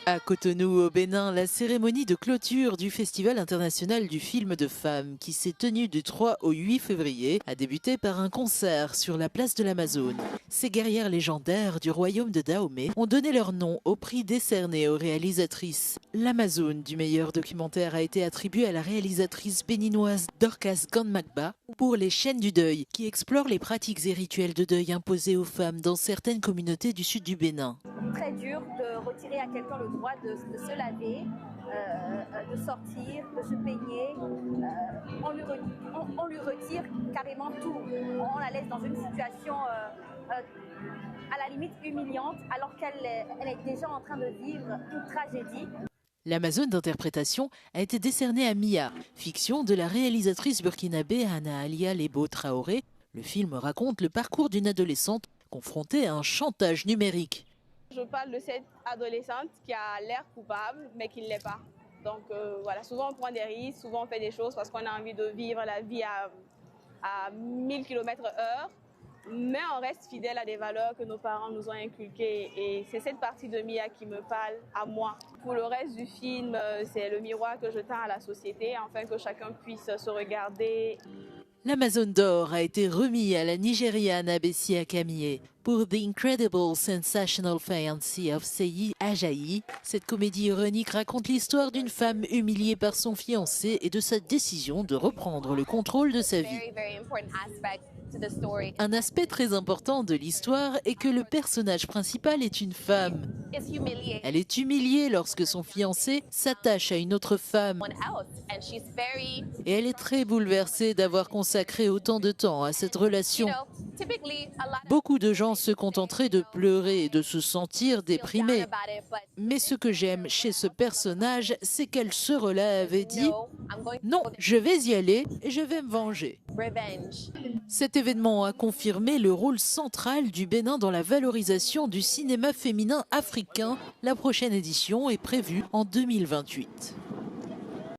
À Cotonou, au Bénin, la cérémonie de clôture du Festival international du film de femmes, qui s'est tenue du 3 au 8 février, a débuté par un concert sur la place de l'Amazone. Ces guerrières légendaires du royaume de Dahomey ont donné leur nom au prix décerné aux réalisatrices. L'Amazone du meilleur documentaire a été attribué à la réalisatrice béninoise Dorcas Gandmakba pour Les chaînes du deuil, qui explore les pratiques et rituels de deuil imposés aux femmes dans certaines communautés du sud du Bénin. Très dur de retirer à quelqu'un le droit de se laver, de sortir, de se peigner. On lui retire carrément tout. On la laisse dans une situation à la limite humiliante alors qu'elle est déjà en train de vivre une tragédie. L'Amazone d'interprétation a été décernée à Mia, fiction de la réalisatrice burkinabé Anna Alia Lebo Traoré. Le film raconte le parcours d'une adolescente confrontée à un chantage numérique. Je parle de cette adolescente qui a l'air coupable, mais qui ne l'est pas. Donc voilà, souvent on prend des risques, souvent on fait des choses parce qu'on a envie de vivre la vie à 1000 km/h, mais on reste fidèle à des valeurs que nos parents nous ont inculquées. Et c'est cette partie de Mia qui me parle à moi. Pour le reste du film, c'est le miroir que je tends à la société, afin que chacun puisse se regarder. L'Amazone d'or a été remis à la Nigériane Abessi Akamiye pour The Incredible Sensational Fancy of Seyi Ajayi. Cette comédie ironique raconte l'histoire d'une femme humiliée par son fiancé et de sa décision de reprendre le contrôle de sa vie. Un aspect très important de l'histoire est que le personnage principal est une femme. Elle est humiliée lorsque son fiancé s'attache à une autre femme. Et elle est très bouleversée d'avoir consacré autant de temps à cette relation. Beaucoup de gens se contenteraient de pleurer et de se sentir déprimés. Mais ce que j'aime chez ce personnage, c'est qu'elle se relève et dit « Non, je vais y aller et je vais me venger ». Cet événement a confirmé le rôle central du Bénin dans la valorisation du cinéma féminin africain. La prochaine édition est prévue en 2028.